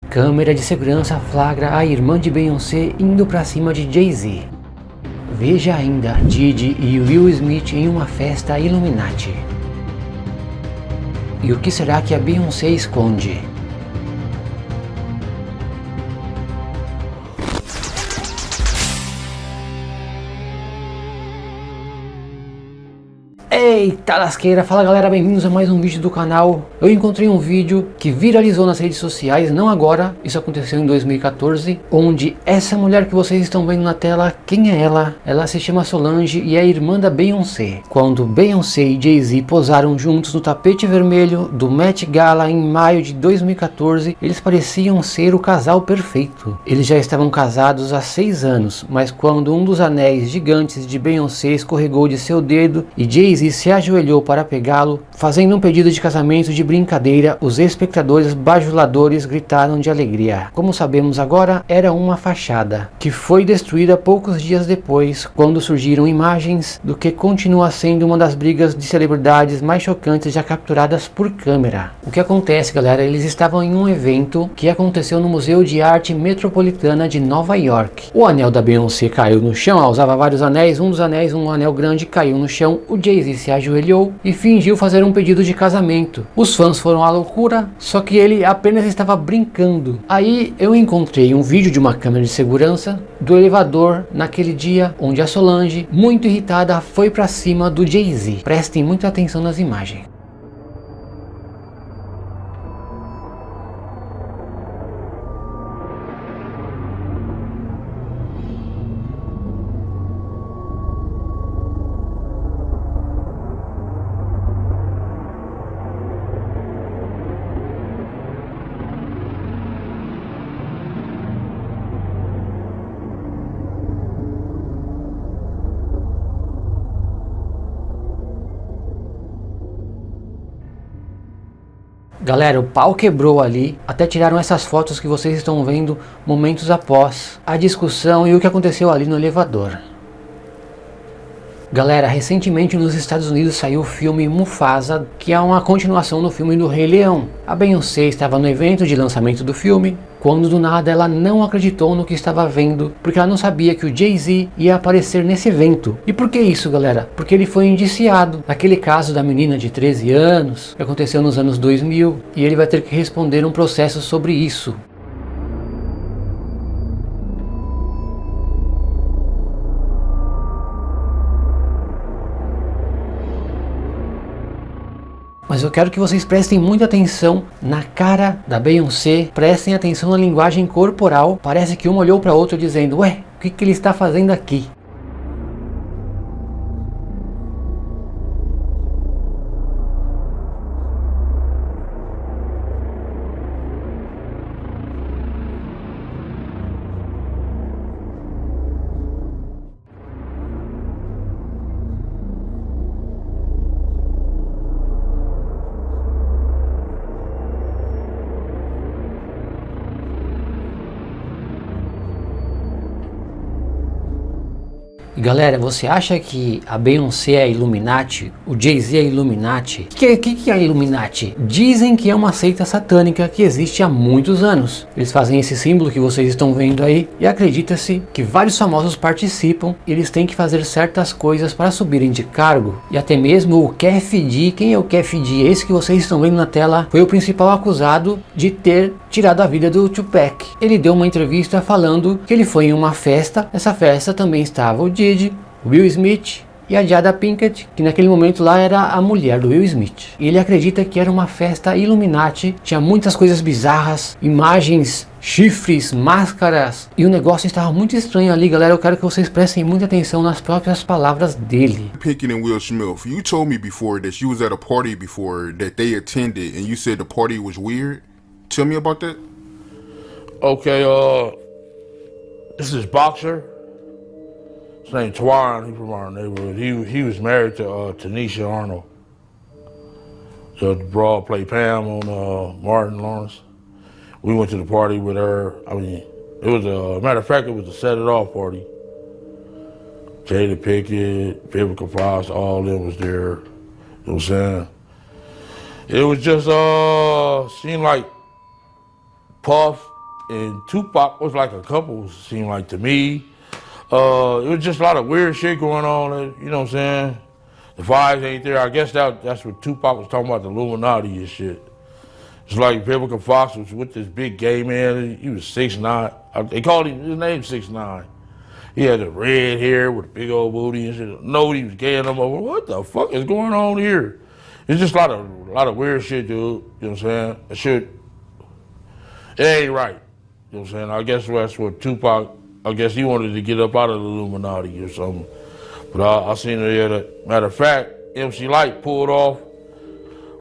Câmera de segurança flagra a irmã de Beyoncé indo pra cima de Jay-Z. Veja ainda Diddy e Will Smith em uma festa Illuminati. E o que será que a Beyoncé esconde? Eita lasqueira, fala galera, bem-vindos a mais um vídeo do canal. Eu encontrei um vídeo que viralizou nas redes sociais, não agora, isso aconteceu em 2014, onde essa mulher que vocês estão vendo na tela, quem é ela? Ela se chama Solange e é irmã da Beyoncé. Quando Beyoncé e Jay-Z posaram juntos no tapete vermelho do Met Gala em maio de 2014, eles pareciam ser o casal perfeito. Eles já estavam casados há 6 anos, mas quando um dos anéis gigantes de Beyoncé escorregou de seu dedo e Jay-Z se ajoelhou para pegá-lo, fazendo um pedido de casamento de brincadeira, os espectadores bajuladores gritaram de alegria. Como sabemos agora, era uma fachada, que foi destruída poucos dias depois, quando surgiram imagens do que continua sendo uma das brigas de celebridades mais chocantes já capturadas por câmera. O que acontece, galera, eles estavam em um evento que aconteceu no Museu de Arte Metropolitana de Nova York. O anel da Beyoncé caiu no chão, ela usava vários anéis, um dos anéis, um anel grande, caiu no chão, o Jay-Z se ajoelhou e fingiu fazer um pedido de casamento. Os fãs foram à loucura, só que ele apenas estava brincando. Aí eu encontrei um vídeo de uma câmera de segurança do elevador naquele dia, onde a Solange, muito irritada, foi pra cima do Jay-Z. Prestem muita atenção nas imagens. Galera, o pau quebrou ali, até tiraram essas fotos que vocês estão vendo momentos após a discussão e o que aconteceu ali no elevador. Galera, recentemente nos Estados Unidos saiu o filme Mufasa, que é uma continuação do filme do Rei Leão. A Beyoncé estava no evento de lançamento do filme, quando do nada ela não acreditou no que estava vendo, porque ela não sabia que o Jay-Z ia aparecer nesse evento. E por que isso, galera? Porque ele foi indiciado naquele caso da menina de 13 anos, que aconteceu nos anos 2000, e ele vai ter que responder um processo sobre isso. Mas eu quero que vocês prestem muita atenção na cara da Beyoncé, prestem atenção na linguagem corporal. Parece que uma olhou para outra dizendo, ué, o que ele está fazendo aqui? E galera, você acha que a Beyoncé é Illuminati? O Jay-Z é Illuminati? O que é Illuminati? Dizem que é uma seita satânica que existe há muitos anos. Eles fazem esse símbolo que vocês estão vendo aí e acredita-se que vários famosos participam e eles têm que fazer certas coisas para subirem de cargo. E até mesmo o KFD, quem é o KFD? Esse que vocês estão vendo na tela foi o principal acusado de ter tirado a vida do Tupac. Ele deu uma entrevista falando que ele foi em uma festa, essa festa também estava o Diddy, Will Smith e a Jada Pinkett, que naquele momento lá era a mulher do Will Smith. E ele acredita que era uma festa Illuminati, tinha muitas coisas bizarras, imagens, chifres, máscaras, e o negócio estava muito estranho ali, galera. Eu quero que vocês prestem muita atenção nas próprias palavras dele. Pinkett and Will Smith, you told me before that you was at a party before that they attended and you said the party was weird. Tell me about that. Okay, this is boxer. His name's Twan. He's from our neighborhood. He was married to Tanisha Arnold. So the broad played Pam on Martin Lawrence. We went to the party with her. I mean, it was matter of fact, it was a set it off party. Jada Pinkett, Vivica Fox, all of them was there. You know what I'm saying? It was just seemed like Puff and Tupac was like a couple, it seemed like to me. It was just a lot of weird shit going on, you know what I'm saying? The vibes ain't there. I guess that's what Tupac was talking about, the Illuminati and shit. It's like Vivica Fox was with this big gay man. He was 6'9". They called him, his name 6'9". He had the red hair with a big old booty and shit. Nobody was gay no more. What the fuck is going on here? It's just a lot of weird shit, dude. You know what I'm saying? That shit, it ain't right. You know what I'm saying? I guess that's what Tupac, I guess he wanted to get up out of the Illuminati or something. But I seen it there. Matter of fact, MC Lyte pulled off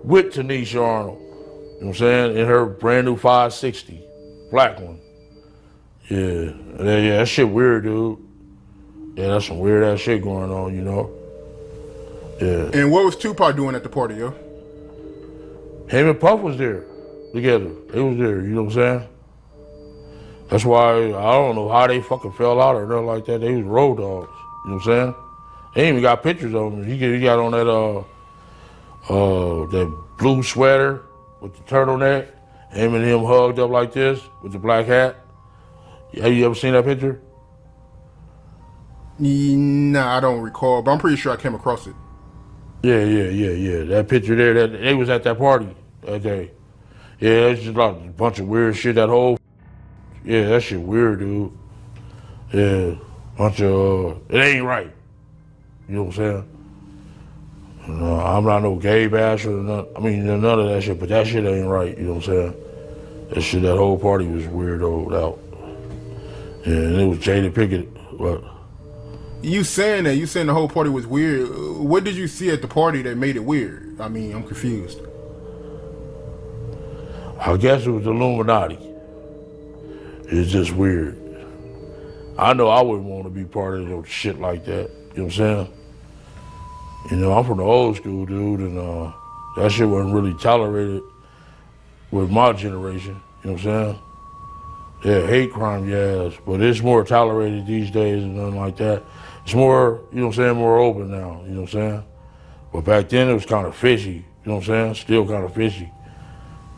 with Tanisha Arnold. You know what I'm saying? In her brand new 560, black one. Yeah, that shit weird, dude. Yeah, that's some weird ass shit going on, you know? Yeah. And what was Tupac doing at the party, yo? Him and Puff was there together. They was there, you know what I'm saying? That's why I don't know how they fucking fell out or nothing like that. They was road dogs, you know what I'm saying? They ain't even got pictures of him. He got on that blue sweater with the turtleneck, him and him hugged up like this with the black hat. Have you ever seen that picture? Nah, I don't recall, but I'm pretty sure I came across it. Yeah. That picture there, they was at that party that day. Yeah, it's just like a bunch of weird shit, that whole, yeah, that shit weird, dude. Yeah, bunch of, it ain't right. You know what I'm saying? I'm not no gay basher or nothing. I mean, none of that shit, but that shit ain't right, you know what I'm saying? That whole party was weirdoed out. Yeah, and it was Jada Pickett, but. You saying the whole party was weird. What did you see at the party that made it weird? I mean, I'm confused. I guess it was the Illuminati. It's just weird. I know I wouldn't want to be part of no shit like that, you know what I'm saying? You know, I'm from the old school, dude, and that shit wasn't really tolerated with my generation, you know what I'm saying? Yeah, hate crime, yes, but it's more tolerated these days and nothing like that. It's more, you know what I'm saying, more open now, you know what I'm saying? But back then it was kind of fishy, you know what I'm saying? Still kind of fishy,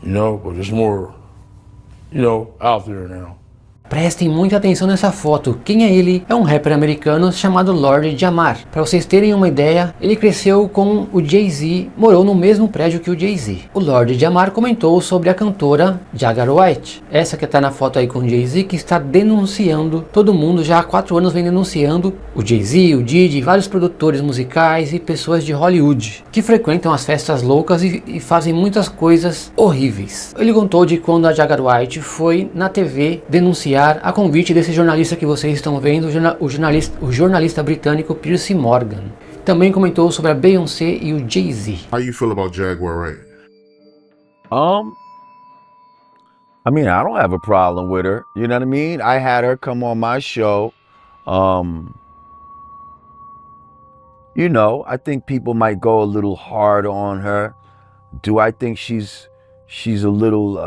you know, but it's more, you know, out there now. Prestem muita atenção nessa foto. Quem é ele? É um rapper americano chamado Lord Jamar. Para vocês terem uma ideia, ele cresceu com o Jay-Z, morou no mesmo prédio que o Jay-Z. O Lord Jamar comentou sobre a cantora Jaguar, essa que está na foto aí com o Jay-Z, que está denunciando todo mundo, já há 4 anos vem denunciando o Jay-Z, o Diddy, vários produtores musicais e pessoas de Hollywood, que frequentam as festas loucas e fazem muitas coisas horríveis. Ele contou de quando a Jaguar foi na TV denunciar a convite desse jornalista que vocês estão vendo, o jornalista britânico Piers Morgan. Também comentou sobre a Beyonce e o Jay-Z. How you feel about Jaguar, right? I mean, I don't have a problem with her. You know what I mean? I had her come on my show. You know, I think people might go a little hard on her. Do I think she's a little,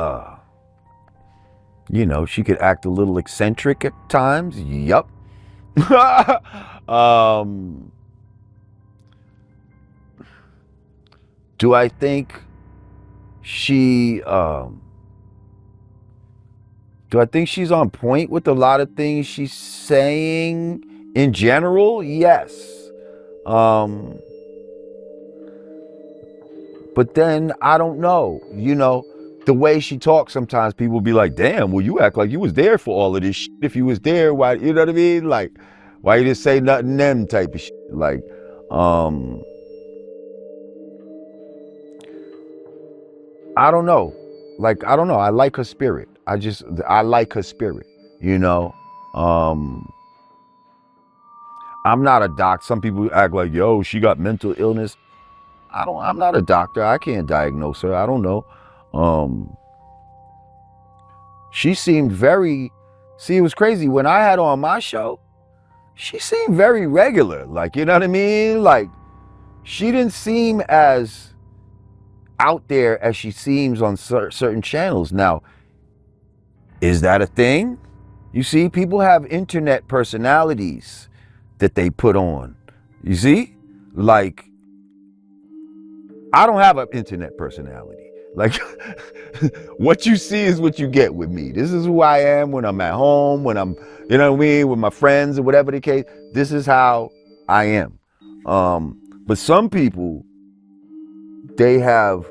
you know, she could act a little eccentric at times? Yup. Do I think she's on point with a lot of things she's saying in general? Yes. But then I don't know, you know, the way she talks, sometimes people be like, damn, well, you act like you was there for all of this shit. If you was there, why, you know what I mean? Like, why you just say nothing, them type of shit? Like, I don't know. Like, I don't know. I like her spirit. I like her spirit, you know? I'm not a doctor. Some people act like, yo, she got mental illness. I'm not a doctor. I can't diagnose her. I don't know. She seemed very, see, it was crazy. When I had her on my show, she seemed very regular. Like, you know what I mean? Like, she didn't seem as out there as she seems on certain channels. Now, is that a thing? You see, people have internet personalities that they put on. You see? Like, I don't have an internet personality. Like, what you see is what you get with me. This is who I am when I'm at home, when I'm, you know what I mean, with my friends or whatever the case. This is how I am. But some people, they have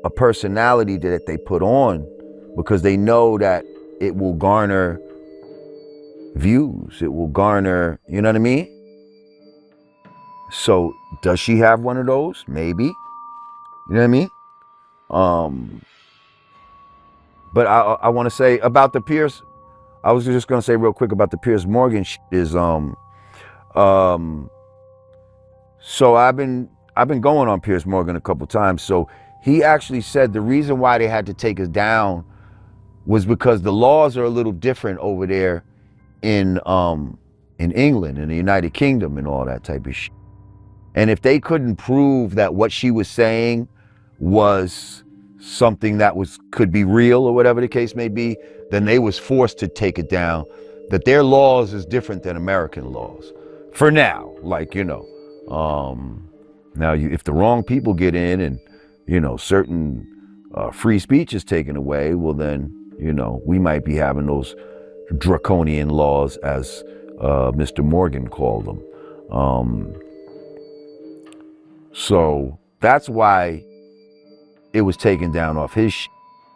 a personality that they put on because they know that it will garner views. It will garner, you know what I mean? So does she have one of those? Maybe. You know what I mean? But I want to say about the Piers, I was just going to say real quick about the Piers Morgan is, so I've been going on Piers Morgan a couple times. So he actually said the reason why they had to take us down was because the laws are a little different over there in England, in the United Kingdom and all that type of shit. And if they couldn't prove that what she was saying was something that could be real or whatever the case may be, then they was forced to take it down. That their laws is different than American laws. For now, like, you know. Now, if the wrong people get in and, you know, certain free speech is taken away, well then, you know, we might be having those draconian laws, as Mr. Morgan called them. So that's why it was taken down off his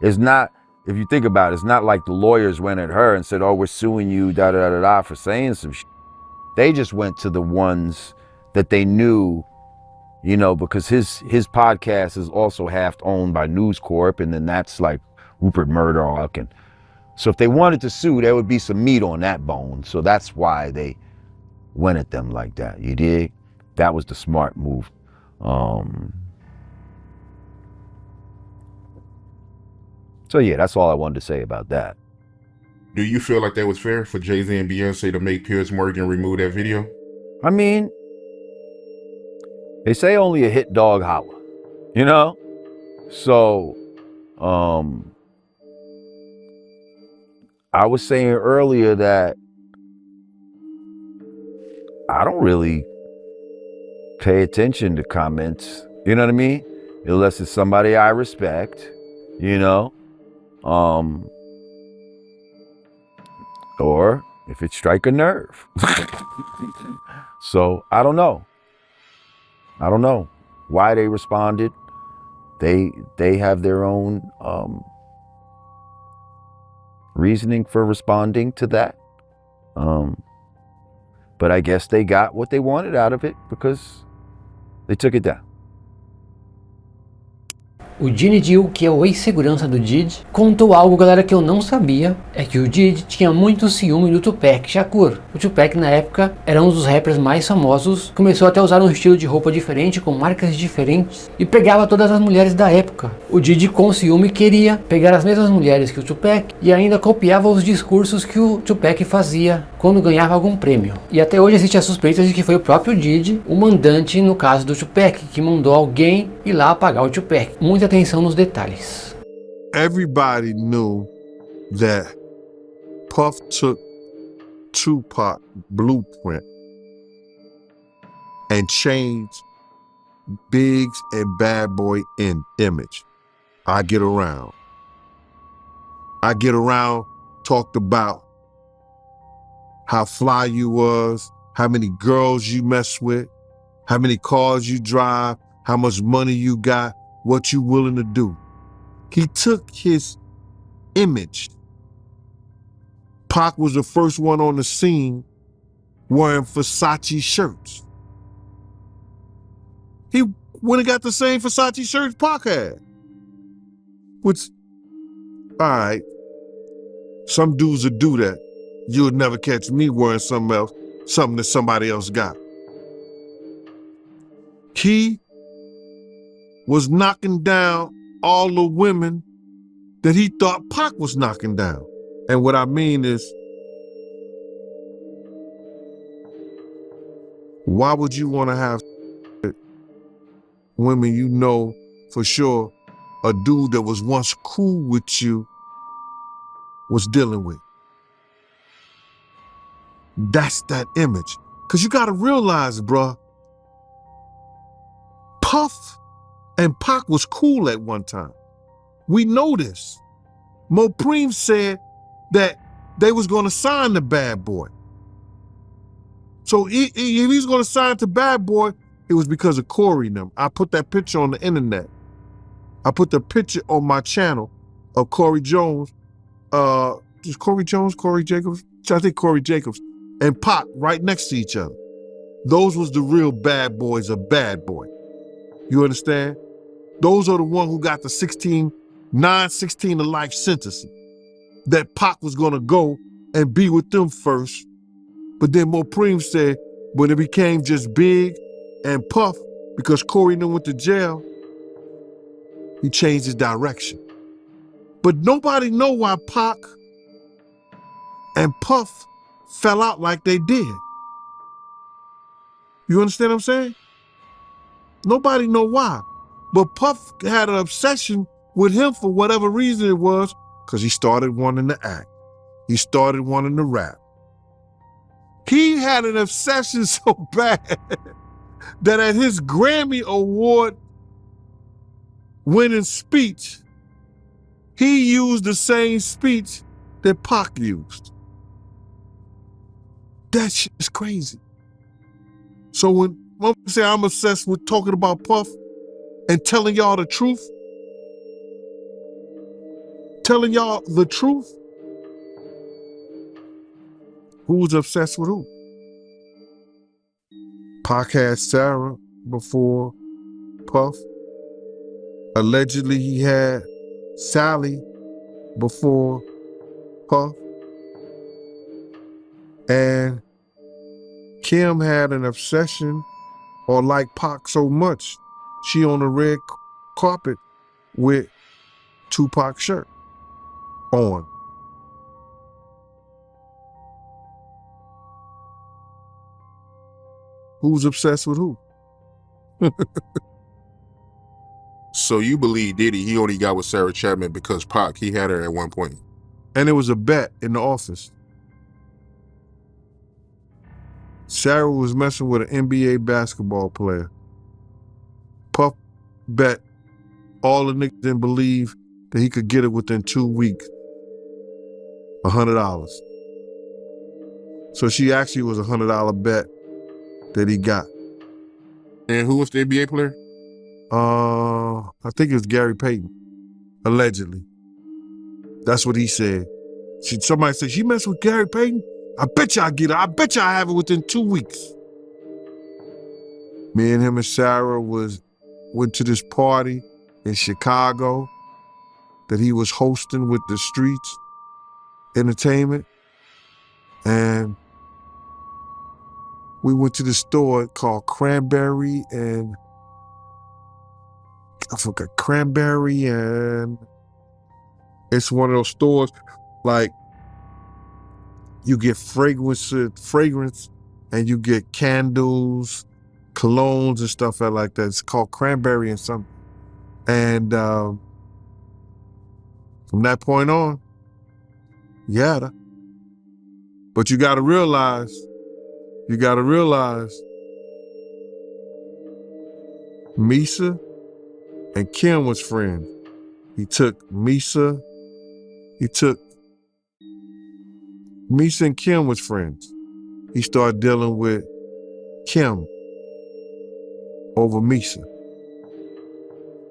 It's not, if you think about it, it's not like the lawyers went at her and said, oh, we're suing you, da-da-da-da-da, for saying some shit. They just went to the ones that they knew, you know, because his podcast is also half owned by News Corp, and then that's like Rupert Murdoch. And so if they wanted to sue, there would be some meat on that bone. So that's why they went at them like that. You dig? That was the smart move. So yeah, that's all I wanted to say about that. Do you feel like that was fair for Jay-Z and Beyonce to make Piers Morgan remove that video? I mean, they say only a hit dog holler, you know? So, I was saying earlier that I don't really pay attention to comments, you know what I mean? Unless it's somebody I respect, you know? Or if it strike a nerve. So I don't know. I don't know why they responded. They have their own reasoning for responding to that. But I guess they got what they wanted out of it because they took it down. O Diddy, que é o ex-segurança do Diddy, contou algo, galera, que eu não sabia. É que o Diddy tinha muito ciúme do Tupac Shakur. O Tupac na época era um dos rappers mais famosos, começou até a usar um estilo de roupa diferente, com marcas diferentes, e pegava todas as mulheres da época. O Diddy, com ciúme, queria pegar as mesmas mulheres que o Tupac e ainda copiava os discursos que o Tupac fazia quando ganhava algum prêmio. E até hoje existe a suspeita de que foi o próprio Diddy o mandante no caso do Tupac, que mandou alguém ir lá apagar o Tupac. Muita atenção nos detalhes. Everybody knew that Puff took Tupac blueprint and changed Biggs and Bad Boy in image. I Get Around talked about how fly you was, how many girls you mess with, how many cars you drive, how much money you got, what you willing to do. He took his image. Pac was the first one on the scene wearing Versace shirts. He went and got the same Versace shirts Pac had. Which, all right, some dudes would do that. You would never catch me wearing something else, something that somebody else got. He was knocking down all the women that he thought Pac was knocking down. And what I mean is, why would you want to have women you know for sure a dude that was once cool with you was dealing with? That's that image. Because you got to realize, bruh, Puff And Pac was cool at one time. We know this. Mopreme said that they was gonna sign the Bad Boy. So if he's gonna sign to Bad Boy, it was because of Corey and them. I put that picture on the internet. I put the picture on my channel of Corey Jones. Is Corey Jones, Corey Jacobs? I think Corey Jacobs and Pac right next to each other. Those was the real bad boys of Bad Boy. You understand? Those are the ones who got the 16 to life sentences. That Pac was gonna go and be with them first. But then Mopreme said when it became just Big and Puff, because Corey then went to jail, he changed his direction. But nobody know why Pac and Puff fell out like they did. You understand what I'm saying? Nobody know why. But Puff had an obsession with him for whatever reason it was, because he started wanting to act. He started wanting to rap. He had an obsession so bad that at his Grammy Award winning speech, he used the same speech that Pac used. That shit is crazy. So when I say I'm obsessed with talking about Puff and telling y'all the truth, who's obsessed with who? Pac had Sarah before Puff. Allegedly he had Sally before Puff. And Kim had an obsession or liked Pac so much, she on the red carpet with Tupac's shirt on. Who's obsessed with who? So you believe Diddy, he only got with Sarah Chapman because Pac, he had her at one point. And it was a bet in the office. Sarah was messing with an NBA basketball player. Puff bet all the niggas didn't believe that he could get it within 2 weeks. $100. So she actually was a $100 bet that he got. And who was the NBA player? I think it was Gary Payton, allegedly. That's what he said. Somebody said, she messed with Gary Payton? I bet you I get it. I bet you I have it within 2 weeks. Me and him and Sarah went to this party in Chicago that he was hosting with the Streets Entertainment. And we went to this store called Cranberry and it's one of those stores like you get fragrance and you get candles, colognes and stuff like that. It's called Cranberry and something. And from that point on, yeah. But you gotta realize, Misa and Kim was friends. Misa and Kim was friends. He started dealing with Kim over Misa.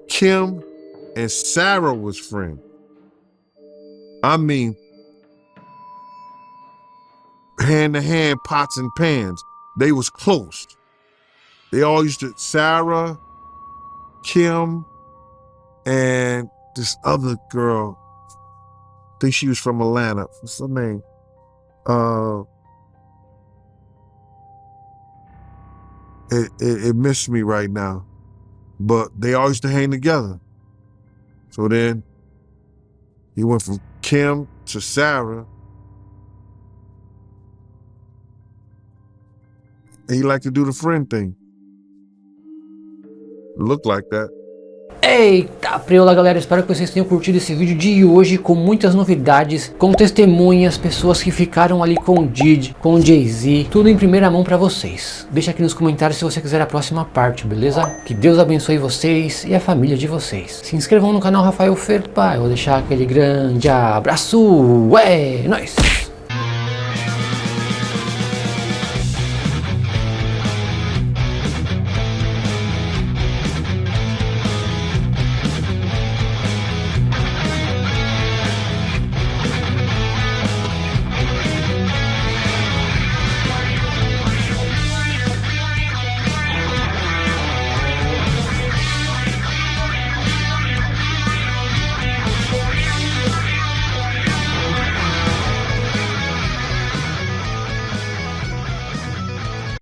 Kim and Sarah was friends. I mean, hand to hand, pots and pans. They was close. They all used to, Sarah, Kim, and this other girl, I think she was from Atlanta. What's her name? It missed me right now. But they all used to hang together. So then he went from Kim to Sarah. And he liked to do the friend thing. It looked like that. Eita preula, galera, espero que vocês tenham curtido esse vídeo de hoje com muitas novidades, com testemunhas, pessoas que ficaram ali com o Diddy, com o Jay-Z, tudo em primeira mão pra vocês. Deixa aqui nos comentários se você quiser a próxima parte, beleza? Que Deus abençoe vocês e a família de vocês. Se inscrevam no canal Rafael Ferpa, eu vou deixar aquele grande abraço, nóis!